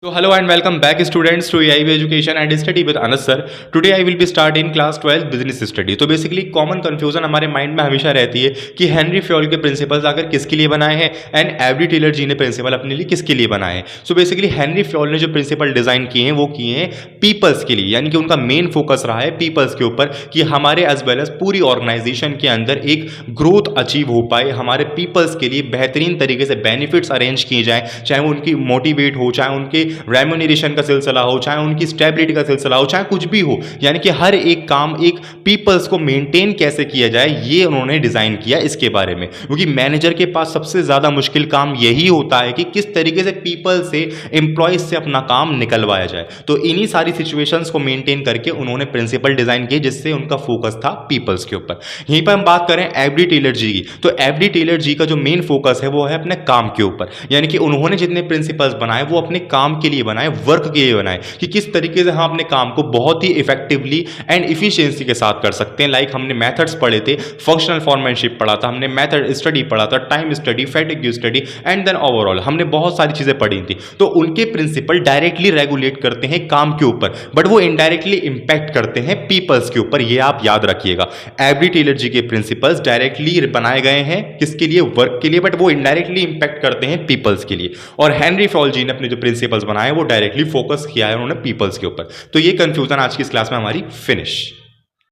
So hello and welcome back students to AIB Education and Study with Anas sir. Today I will be starting class 12 business study. तो basically common confusion हमारे mind में हमेशा रहती है कि Henry Fayol के principles आकर किसके लिए बनाए हैं एंड एवरी टेलर जी ने प्रिंसिपल अपने लिए किसके लिए बनाए हैं. सो बेसिकली हेनरी फ्योल ने जो प्रिंसिपल डिजाइन किए हैं वो किए हैं पीपल्स के लिए, यानी कि उनका मेन फोकस रहा है पीपल्स के ऊपर कि हमारे एज वेल एज पूरी ऑर्गेनाइजेशन के अंदर एक ग्रोथ अचीव हो पाए, हमारे पीपल्स के लिए बेहतरीन तरीके से बेनिफिट्स अरेंज किए जाएं, चाहे वो उनकी मोटिवेट हो, चाहे उनके रेम्यूनरेशन का सिलसिला हो, चाहे उनकी स्टेबिलिटी का सिलसिला हो, चाहे कुछ भी हो, यानी कि हर एक काम एक पीपल्स को मेंटेन कैसे किया जाए ये उन्होंने डिजाइन किया इसके बारे में. क्योंकि मैनेजर के पास सबसे ज्यादा मुश्किल काम यही होता है कि किस तरीके से पीपल से एम्प्लॉयज से अपना काम निकलवाया जाए. तो इन्हीं सारी सिचुएशंस को मेंटेन करके उन्होंने प्रिंसिपल डिजाइन किए जिससे उनका फोकस था पीपल्स के ऊपर. यहीं पर हम बात करें एवरी टेलर जी की, तो एवरी टेलर जी का जो मेन फोकस है वो है अपने काम के ऊपर, यानी कि उन्होंने जितने प्रिंसिपल्स बनाए वो अपने काम के लिए बनाए, वर्क के लिए बनाए कि किस तरीके से हम अपने काम को बहुत ही इफेक्टिवली एंड इफिशिएंसी के साथ कर सकते हैं. लाइक हमने मेथड्स पढ़े थे, फंक्शनल फॉर्मेनशिप पढ़ा था, हमने मेथड स्टडी पढ़ा था, time study, fatigue study and then overall हमने बहुत सारी चीजें पढ़ी थी. तो उनके प्रिंसिपल डायरेक्टली रेगुलेट करते हैं काम के ऊपर, बट वो इनडायरेक्टली इंपैक्ट करते हैं पीपल्स के ऊपर. ये आप याद रखिएगा, एवरी टेलर जी के प्रिंसिपल्स डायरेक्टली बनाए गए हैं किसके लिए, वर्क के लिए, बट वो इनडायरेक्टली इंपैक्ट करते हैं पीपल्स के लिए. और हेनरी फ्योल जी ने अपने जो प्रिंसिपल्स बनाए वो डायरेक्टली फोकस किया है उन्होंने पीपल्स के ऊपर. तो ये कंफ्यूजन आज की इस क्लास में हमारी finish.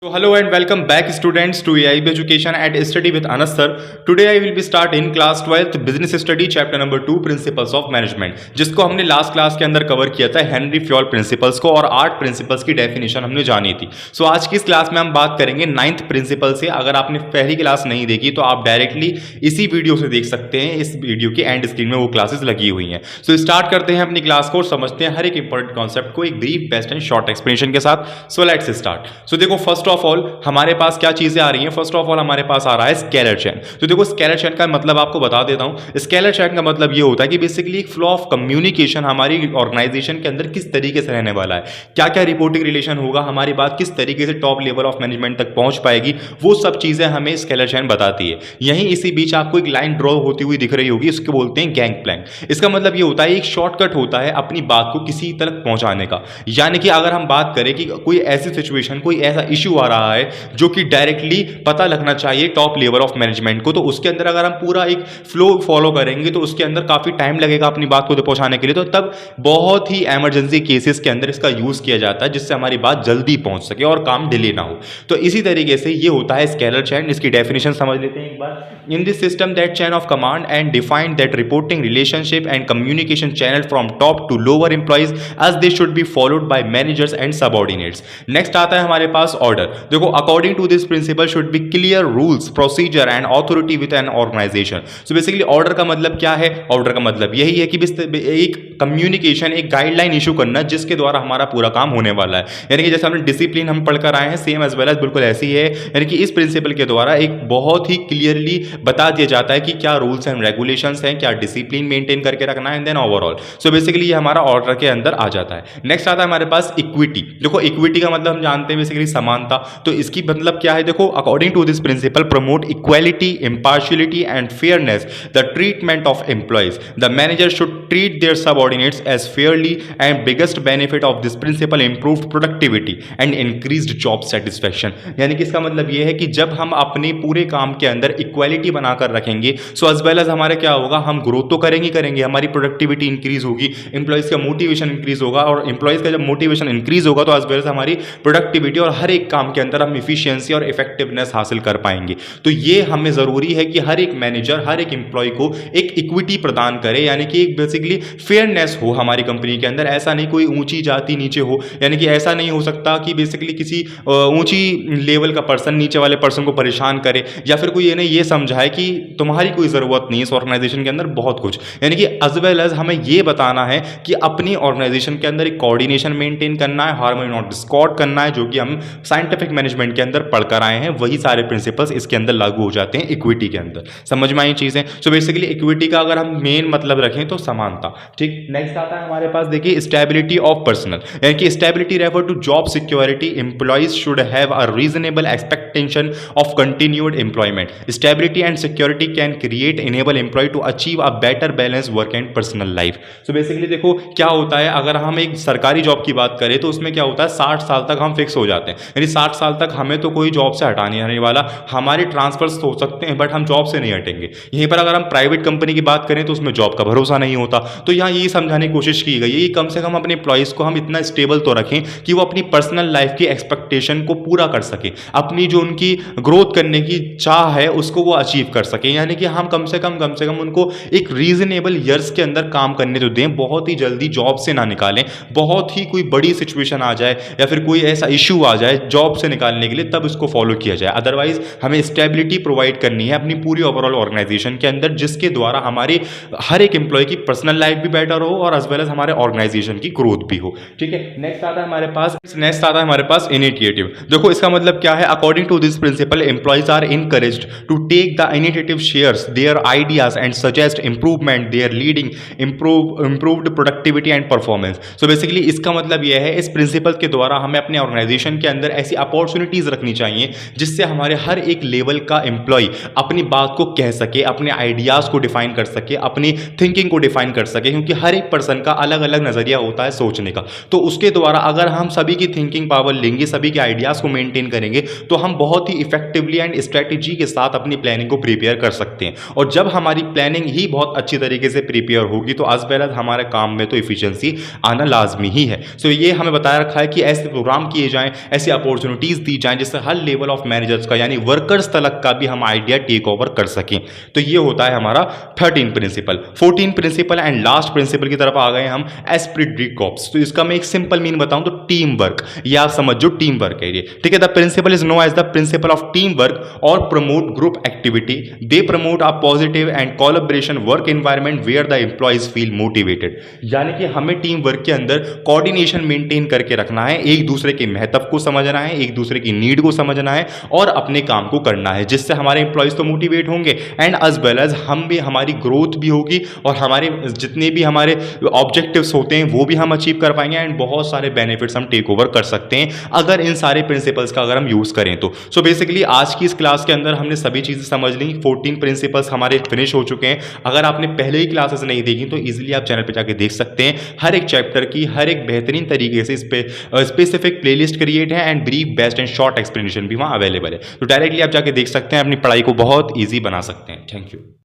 So hello and welcome back students to AIB Education and Study with Anas sir. Today I will be starting class 12th business study chapter number 2 principles of management, जिसको हमने last class के अंदर cover किया था Henry Fayol principles को, और 8 principles की definition हमने जानी थी. सो आज की इस क्लास में हम बात करेंगे 9th प्रिंसिपल से. अगर आपने पहली क्लास नहीं देखी तो आप डायरेक्टली इसी वीडियो से देख सकते हैं, इस वीडियो की एंड स्क्रीन में वो क्लासेस लगी हुई हैं. सो स्टार्ट करते हैं अपनी क्लास को और समझते हैं हर एक इंपॉर्टेंट कॉन्सेप्ट को एक brief, best and short explanation के साथ. So let's start. सो देखो फर्स्ट ऑफ ऑल हमारे पास क्या चीजें आ रही हैं. फर्स्ट ऑफ ऑल हमारे पास आ रहा है स्केलर चेन. तो देखो स्केलर चेन का मतलब आपको बता देता हूं. स्केलर चेन का मतलब ये होता है कि बेसिकली एक फ्लो ऑफ कम्युनिकेशन हमारी ऑर्गेनाइजेशन के अंदर किस तरीके से रहने वाला है, क्या क्या रिपोर्टिंग रिलेशन होगा, हमारी बात किस तरीके से टॉप लेवल ऑफ मैनेजमेंट तक पहुंच पाएगी, वो सब चीजें हमें स्केलर चेन बताती है. यहीं इसी बीच आपको एक लाइन ड्रॉ होती हुई दिख रही होगी, इसको बोलते हैं गैंग प्लैंक. इसका मतलब ये होता है एक शॉर्टकट होता है अपनी बात को किसी तक पहुंचाने का. यानी कि अगर हम बात करें कि कोई ऐसी सिचुएशन, कोई ऐसा इश्यू आ रहा है जो कि डायरेक्टली पता लगना चाहिए टॉप लेवल ऑफ मैनेजमेंट को, तो उसके अंदर अगर हम पूरा एक फ्लो फॉलो करेंगे तो उसके अंदर काफी टाइम लगेगा अपनी बात को पहुंचाने के लिए. तो तब बहुत ही इमरजेंसी केसेस के अंदर इसका यूज किया जाता है जिससे हमारी बात जल्दी पहुंच सके और काम डिले ना हो. तो इसी तरीके से ये होता है स्केलर चेन. इसकी डेफिनेशन समझ लेते हैं एक बार. In this system that chain of command and defined that reporting relationship and communication channel from top to lower employees as they should be followed by managers and subordinates. Next आता है हमारे पास order. देखो according to this principle should be clear rules, procedure and authority with an organization. So basically order का मतलब क्या है? Order का मतलब यही है कि एक कम्युनिकेशन, एक गाइडलाइन इशू करना जिसके द्वारा हमारा पूरा काम होने वाला है. यानी कि जैसे हमने डिसिप्लिन हम पढ़कर आए हैं, सेम एज वेल एज बिल्कुल ऐसी है. यानी कि इस प्रिंसिपल के द्वारा एक बहुत ही क्लियरली बता दिया जाता है कि क्या रूल्स एंड रेगुलेशंस हैं, क्या डिसिप्लिन मेंटेन करके रखना है, and then overall. So basically ये हमारा ऑर्डर के अंदर आ जाता है. नेक्स्ट आता है हमारे पास इक्विटी. देखो इक्विटी का मतलब हम जानते हैं बेसिकली समानता. तो इसकी मतलब क्या है? देखो according to this principle promote equality, impartiality and fairness the treatment of employees. The manager should treat their subordinates as fairly, and biggest benefit of this principle improved productivity and increased job satisfaction. यानी कि इसका मतलब ये है कि जब हम अपने पूरे काम के अंदर इक्वालिटी बनाकर रखेंगे सो एज वेल एज हमारे क्या होगा, हम ग्रोथ तो करेंगे, हमारी प्रोडक्टिविटी इंक्रीज होगी, एम्प्लॉइज का मोटिवेशन इंक्रीज होगा, और एम्प्लॉइज का जब मोटिवेशन इंक्रीज होगा तो एज वेल एज हमारी प्रोडक्टिविटी और हर एक काम के अंदर हम इफिशियंसी और इफेक्टिवनेस हासिल कर पाएंगे. तो ये हमें जरूरी है कि हर एक मैनेजर, हर एक एम्प्लॉय को एक इक्विटी प्रदान करे, यानी कि एक बेसिकली फेयरनेस हो हमारी कंपनी के अंदर. ऐसा नहीं कोई ऊंची जाति नीचे हो, यानी कि ऐसा नहीं हो सकता कि बेसिकली किसी ऊंची लेवल का पर्सन नीचे वाले पर्सन को परेशान करे, या फिर कोई ये नहीं ये समझाए कि तुम्हारी कोई जरूरत नहीं है इस ऑर्गेनाइजेशन के अंदर बहुत कुछ. यानी कि एज वेल एज हमें ये बताना है कि अपनी ऑर्गेनाइजेशन के अंदर एक कोऑर्डिनेशन मेंटेन करना है, हार्मनी नॉट डिस्कॉर्ड करना है, जो कि हम ट्रैफिक मैनेजमेंट के अंदर पढ़कर आए हैं वही सारे प्रिंसिपल्स इसके अंदर लागू हो जाते हैं इक्विटी के अंदर। समझ में आई चीज़ें? सो बेसिकली इक्विटी का अगर हम मेन मतलब रखें तो समानता। ठीक, नेक्स्ट आता है हमारे पास, देखिए स्टेबिलिटी ऑफ पर्सनल, यानी कि stability refer to job security, employees should have a reasonable expectation of continued employment. Stability and security can create enable employ to achieve a better balance work and personal life. So basically देखो क्या होता है, अगर हम एक सरकारी job की बात करें तो उसमें क्या होता है 60 साल तक हम फिक्स हो जाते हैं, यानी 60 साल तक हमें तो कोई जॉब से हटा नहीं आने वाला, हमारे ट्रांसफर्स हो सकते हैं बट हम जॉब से नहीं हटेंगे। यहीं पर अगर हम प्राइवेट कंपनी की बात करें तो उसमें जॉब का भरोसा नहीं होता। तो यहाँ यही समझाने की कोशिश की गई है कि कम से कम अपने एम्प्लॉइज़ को हम इतना स्टेबल तो रखें कि वो अपनी पर्सनल लाइफ की एक्सपेक्टेशन को पूरा कर सके, अपनी जो उनकी ग्रोथ करने की चाह है उसको वो अचीव कर सके, यानी कि हम कम से कम उनको एक रीजनेबल ईयर्स के अंदर काम करने तो दें, बहुत ही जल्दी जॉब से ना निकालें, बहुत ही कोई बड़ी सिचुएशन आ जाए या फिर कोई ऐसा इशू आ जाए जॉब से निकालने के लिए तब इसको फॉलो किया जाए। अदरवाइज हमें स्टेबिलिटी प्रोवाइड करनी है अपनी पूरी ओवरऑल ऑर्गेनाइजेशन के अंदर, जिसके द्वारा हमारे हर एक एम्प्लॉय की पर्सनल लाइफ भी बेटर हो और एज वेल एज हमारे ऑर्गेनाइजेशन की ग्रोथ भी हो। ठीक है, नेक्स्ट आता है हमारे पास इनिशिएटिव। देखो इसका मतलब क्या है, according to this principle employees are encouraged to take the initiative, shares their ideas and suggest improvement there leading improved productivity and performance. So basically इसका मतलब यह है इस प्रिंसिपल के द्वारा हमें अपने ऑर्गेनाइजेशन के अंदर ऐसी अपॉर्चुनिटीज रखनी चाहिए जिससे हमारे हर एक लेवल का एम्प्लॉय अपनी बात को कह सके, अपने आइडियाज को डिफाइन कर सके, अपनी थिंकिंग को डिफाइन कर सके, क्योंकि हर एक पर्सन का अलग अलग नजरिया होता है सोचने का। तो उसके द्वारा अगर हम सभी की थिंकिंग पावर लेंगे, सभी के आइडियाज को मेंटेन करेंगे तो हम बहुत ही इफेक्टिवली एंड स्ट्रेटेजी के साथ अपनी प्लानिंग को प्रिपेयर कर सकते हैं। और जब हमारी प्लानिंग ही बहुत अच्छी तरीके से प्रिपेयर होगी तो एज वेल एज हमारे काम में तो इफिशियंसी आना लाजमी ही है। सो ये हमें बताया रखा है कि ऐसे प्रोग्राम किए जाएं, ऐसी अपॉर्चुनिटीज दी जाएं जिससे हर लेवल ऑफ मैनेजर्स का यानी वर्कर्स तलक का भी हम आइडिया टेक ओवर कर सकें। तो ये होता है हमारा 13 principle. 14 principle and last principle की तरफ आ गए हम, एस्पिरिट डी कॉर्प्स। तो इसका मैं एक सिंपल मीन बताऊं तो टीम वर्क, या आप समझो टीम वर्क है ये। ठीक है, the principle is no as the principle of team work और promote group activity. They promote a positive and collaboration work environment where the employees feel motivated. यानी कि हमें टीम वर्क के अंदर कोऑर्डिनेशन मेंटेन करके रखना है, एक दूसरे के महत्व को समझना है, एक दूसरे की नीड को समझना है और अपने काम को करना है, जिससे हमारे एम्प्लॉइज तो मोटिवेट होंगे एंड एज वेल एज हम भी, हमारी ग्रोथ भी होगी और हमारे जितने भी हमारे ऑब्जेक्टिव्स होते हैं वो भी हम अचीव कर पाएंगे एंड बहुत सारे बेनिफिट्स हम टेक ओवर कर सकते हैं अगर इन सारे प्रिंसिपल्स का अगर हम यूज करें तो। सो बेसिकली आज की इस क्लास के अंदर हमने सभी चीजें समझ ली, 14 प्रिंसिपल्स हमारे फिनिश हो चुके हैं। अगर आपने पहले ही क्लासेस नहीं देखी तो इजीली आप चैनल पे जाके देख सकते हैं, हर एक चैप्टर की हर एक बेहतरीन तरीके से इस पे स्पेसिफिक प्लेलिस्ट क्रिएट है and brief best and short explanation भी वहाँ अवेलेबल है। तो डायरेक्टली आप जाके देख सकते हैं, अपनी पढ़ाई को बहुत ईजी बना सकते हैं। Thank you.